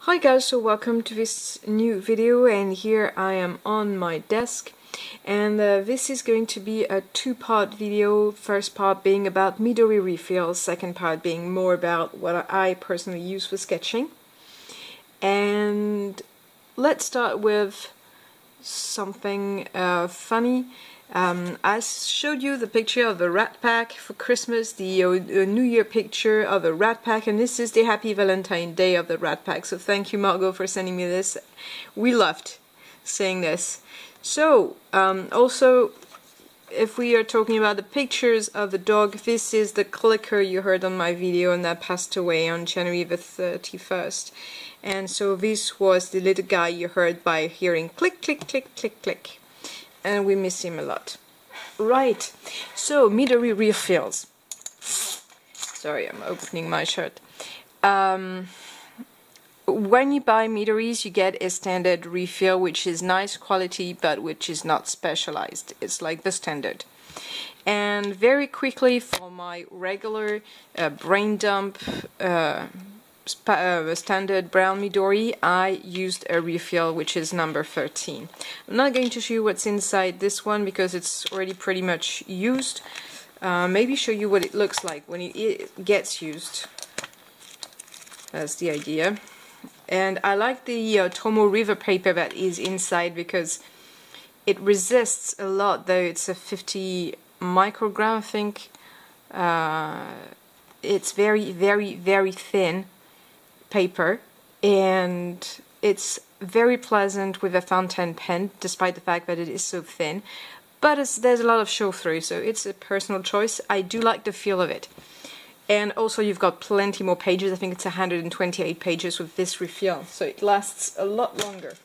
Hi guys, so welcome to this new video, and here I am on my desk, and this is going to be a two-part video. First part being about Midori refills, second part being more about what I personally use for sketching. And let's start with something funny. I showed you the picture of the Rat Pack for Christmas, the New Year picture of the Rat Pack, and this is the Happy Valentine Day of the Rat Pack. So thank you, Margot, for sending me this. We loved seeing this. So also, if we are talking about the pictures of the dog, this is the clicker you heard on my video and that passed away on January the 31st. And so this was the little guy you heard by hearing click, click, click, click, click. And we miss him a lot. Right, so Midori refills. Sorry, I'm opening my shirt. When you buy Midoris, you get a standard refill, which is nice quality, but which is not specialized. It's like the standard. And very quickly, for my regular brain dump standard brown Midori, I used a refill which is number 13. I'm not going to show you what's inside this one because it's already pretty much used. Maybe show you what it looks like when it gets used. That's the idea. And I like the Tomoe River paper that is inside because it resists a lot, though it's a 50 microgram, I think. It's very, very, very thin paper, and it's very pleasant with a fountain pen, despite the fact that it is so thin, but there's a lot of show through, so it's a personal choice. I do like the feel of it. And also you've got plenty more pages. I think it's 128 pages with this refill, so it lasts a lot longer.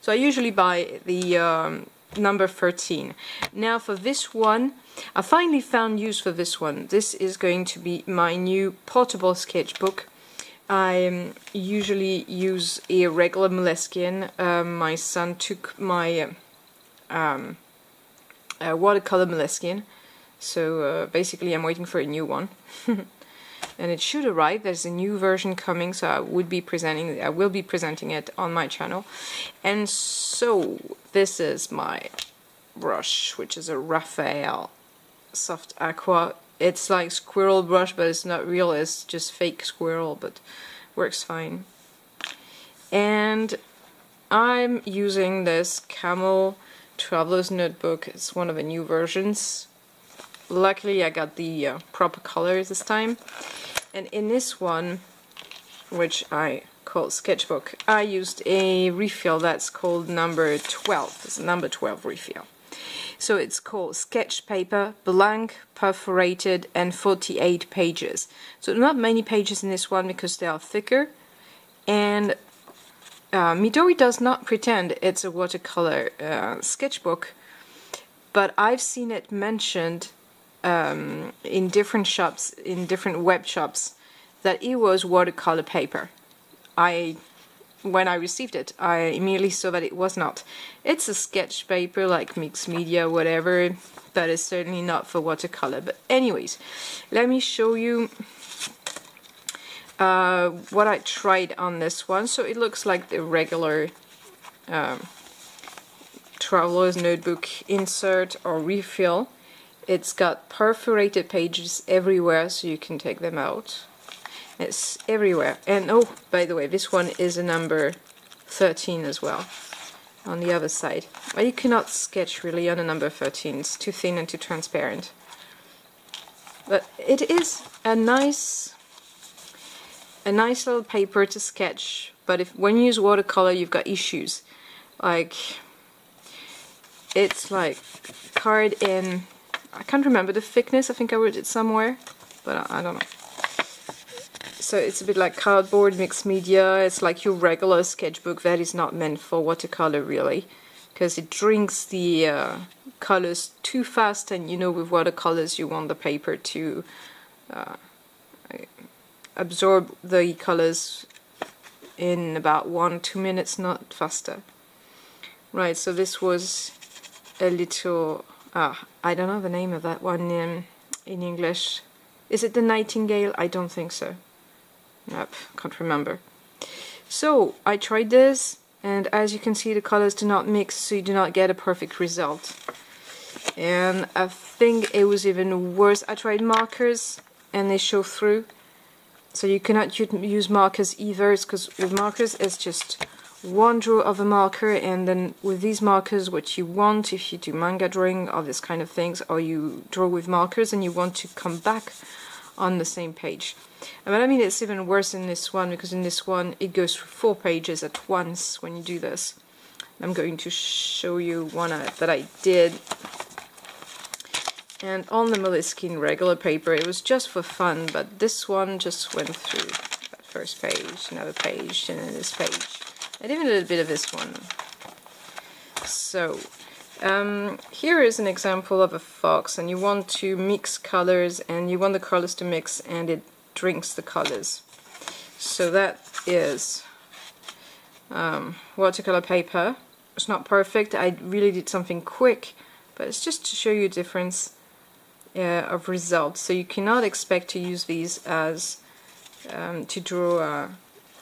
So I usually buy the number 13. Now for this one, I finally found use for this one. This is going to be my new portable sketchbook. I usually use a regular moleskin. My son took my watercolor moleskin, so basically I'm waiting for a new one. And it should arrive. There's a new version coming, so I will be presenting it on my channel. And so this is my brush, which is a Raphael Soft Aqua. It's like squirrel brush, but it's not real, it's just fake squirrel, but works fine. And I'm using this Camel Traveler's Notebook. It's one of the new versions. Luckily I got the proper colors this time. And in this one, which I call Sketchbook, I used a refill that's called number 12. It's a number 12 refill. So it's called Sketch Paper, Blank, Perforated, and 48 pages. So not many pages in this one because they are thicker. And Midori does not pretend it's a watercolor sketchbook, but I've seen it mentioned in different shops, in different web shops, that it was watercolor paper. When I received it, I immediately saw that it was not. It's a sketch paper, like mixed media, whatever, but it's certainly not for watercolor. But anyways, let me show you what I tried on this one. So it looks like the regular Traveler's Notebook insert or refill. It's got perforated pages everywhere, so you can take them out. It's everywhere. And oh, by the way, this one is a number 13 as well on the other side. But you cannot sketch really on a number 13. It's too thin and too transparent. But it is a nice little paper to sketch. But when you use watercolor, you've got issues. Like, it's like card in, I can't remember the thickness. I think I wrote it somewhere, but I don't know. So it's a bit like cardboard, mixed media. It's like your regular sketchbook that is not meant for watercolor really, because it drinks the colors too fast, and you know with watercolors you want the paper to absorb the colors in about 1-2 minutes, not faster. Right, so this was a little, I don't know the name of that one in English. Is it the Nightingale? I don't think so. Nope, can't remember. So I tried this, and as you can see the colors do not mix, so you do not get a perfect result. And I think it was even worse. I tried markers and they show through, so you cannot use markers either, because with markers it's just one draw of a marker, and then with these markers what you want, if you do manga drawing or this kind of things, or you draw with markers and you want to come back on the same page. But I mean, it's even worse in this one, because in this one it goes through 4 pages at once when you do this. I'm going to show you one that I did. And on the Moleskine regular paper, it was just for fun, but this one just went through that first page, another page, and then this page, and even a little bit of this one. So, here is an example of a fox, and you want to mix colors, and you want the colors to mix, and it drinks the colors. So that is watercolor paper. It's not perfect, I really did something quick, but it's just to show you a difference of results. So you cannot expect to use these as to draw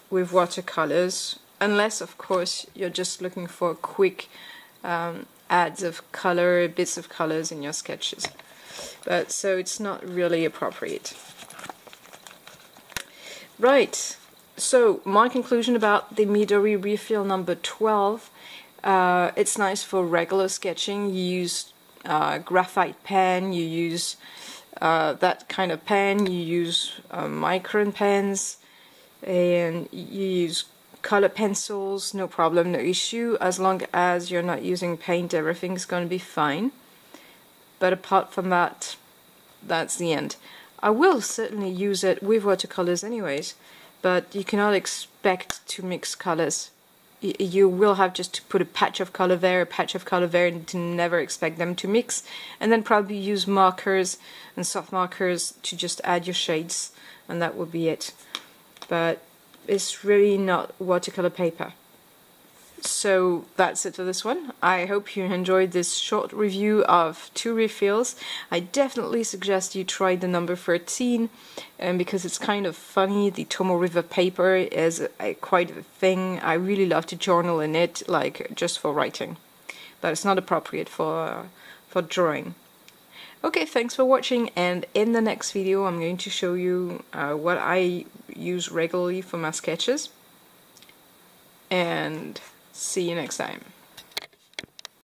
with watercolors, unless of course you're just looking for quick adds of color, bits of colors in your sketches. But so it's not really appropriate. Right, so my conclusion about the Midori refill number 12, it's nice for regular sketching. You use graphite pen, you use that kind of pen, you use micron pens, and you use color pencils, no problem, no issue. As long as you're not using paint, everything's going to be fine. But apart from that, that's the end. I will certainly use it with watercolors anyways, but you cannot expect to mix colors. You will have just to put a patch of color there, a patch of color there, and to never expect them to mix, and then probably use markers and soft markers to just add your shades, and that will be it. But it's really not watercolor paper. So that's it for this one. I hope you enjoyed this short review of 2 refills. I definitely suggest you try the number 13, because it's kind of funny. The Tomoe River paper is quite a thing. I really love to journal in it, like just for writing, but it's not appropriate for drawing. Okay, thanks for watching, and in the next video I'm going to show you what I use regularly for my sketches, and see you next time.